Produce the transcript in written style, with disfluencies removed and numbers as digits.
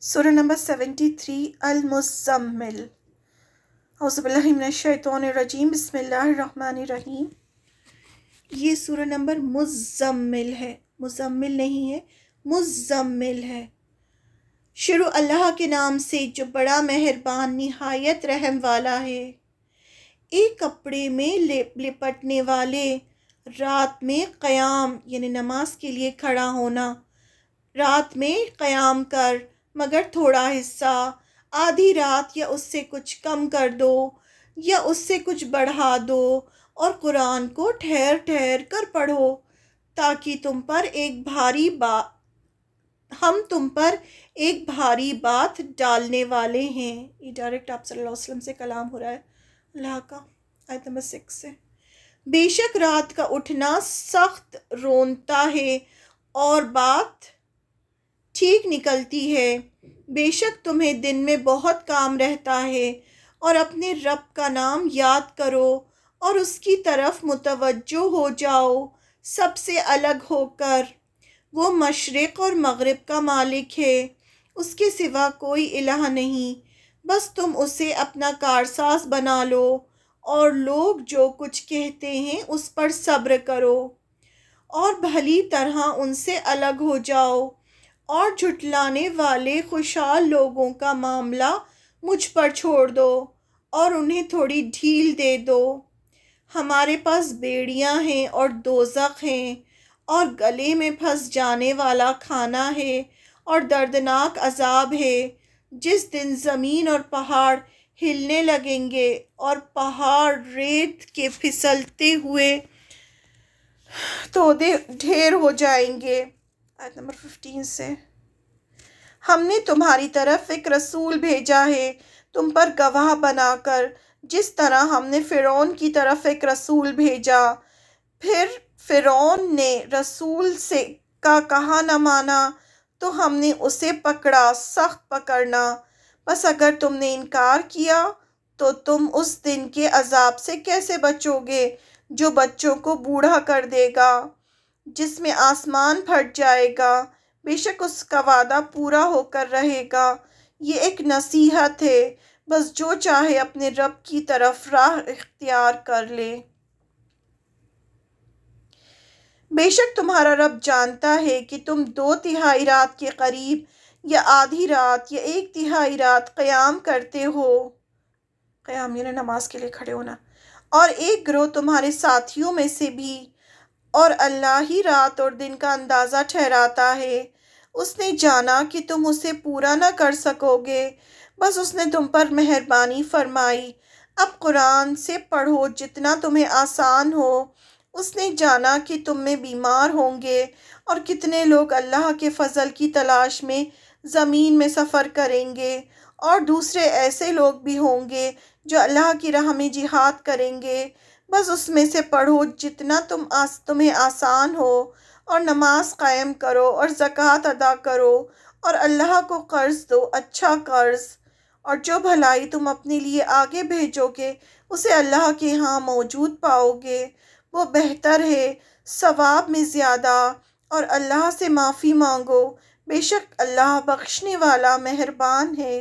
سورہ نمبر 73 المزمل۔ اعوذ باللہ من الشیطان الرجیم، بسم اللہ الرحمن الرحیم۔ یہ سورہ نمبر مزمل ہے، مزمل نہیں ہے، مزمل ہے۔ شروع اللہ کے نام سے جو بڑا مہربان نہایت رحم والا ہے۔ ایک کپڑے میں لپٹنے والے، رات میں قیام یعنی نماز کے لیے کھڑا ہونا، رات میں قیام کر مگر تھوڑا حصہ، آدھی رات یا اس سے کچھ کم کر دو یا اس سے کچھ بڑھا دو، اور قرآن کو ٹھہر ٹھہر کر پڑھو تاکہ ہم تم پر ایک بھاری بات ڈالنے والے ہیں۔ یہ ڈائریکٹ آپ صلی اللہ علیہ وسلم سے کلام ہو رہا ہے اللہ کا، آیت نمبر 6 سے۔ بے شک رات کا اٹھنا سخت رونتا ہے اور بات ٹھیک نکلتی ہے، بے شک تمہیں دن میں بہت کام رہتا ہے، اور اپنے رب کا نام یاد کرو اور اس کی طرف متوجہ ہو جاؤ سب سے الگ ہو کر۔ وہ مشرق اور مغرب کا مالک ہے، اس کے سوا کوئی الہ نہیں، بس تم اسے اپنا کارساز بنا لو، اور لوگ جو کچھ کہتے ہیں اس پر صبر کرو، اور بھلی طرح ان سے الگ ہو جاؤ، اور جھٹلانے والے خوشحال لوگوں کا معاملہ مجھ پر چھوڑ دو اور انہیں تھوڑی ڈھیل دے دو۔ ہمارے پاس بیڑیاں ہیں اور دوزخ ہیں، اور گلے میں پھنس جانے والا کھانا ہے اور دردناک عذاب ہے، جس دن زمین اور پہاڑ ہلنے لگیں گے اور پہاڑ ریت کے پھسلتے ہوئے تودے ڈھیر ہو جائیں گے۔ آیت نمبر 15 سے۔ ہم نے تمہاری طرف ایک رسول بھیجا ہے تم پر گواہ بنا کر، جس طرح ہم نے فرعون کی طرف ایک رسول بھیجا۔ پھر فرعون نے رسول کا کہا نہ مانا تو ہم نے اسے پکڑا سخت پکڑنا، بس اگر تم نے انکار کیا تو تم اس دن کے عذاب سے کیسے بچو گے جو بچوں کو بوڑھا کر دے گا، جس میں آسمان پھٹ جائے گا، بے شک اس کا وعدہ پورا ہو کر رہے گا۔ یہ ایک نصیحت ہے، بس جو چاہے اپنے رب کی طرف راہ اختیار کر لے۔ بے شک تمہارا رب جانتا ہے کہ تم 2/3 رات کے قریب یا آدھی رات یا 1/3 رات قیام کرتے ہو، قیام یعنی نماز کے لیے کھڑے ہونا، اور ایک گروہ تمہارے ساتھیوں میں سے بھی، اور اللہ ہی رات اور دن کا اندازہ ٹھہراتا ہے۔ اس نے جانا کہ تم اسے پورا نہ کر سکو گے، بس اس نے تم پر مہربانی فرمائی۔ اب قرآن سے پڑھو جتنا تمہیں آسان ہو۔ اس نے جانا کہ تم میں بیمار ہوں گے، اور کتنے لوگ اللہ کے فضل کی تلاش میں زمین میں سفر کریں گے، اور دوسرے ایسے لوگ بھی ہوں گے جو اللہ کی راہ میں جہاد کریں گے۔ بس اس میں سے پڑھو جتنا تمہیں آسان ہو، اور نماز قائم کرو اور زکوٰۃ ادا کرو، اور اللہ کو قرض دو، اچھا قرض، اور جو بھلائی تم اپنے لیے آگے بھیجو گے اسے اللہ کے ہاں موجود پاؤ گے۔ وہ بہتر ہے ثواب میں زیادہ، اور اللہ سے معافی مانگو، بے شک اللہ بخشنے والا مہربان ہے۔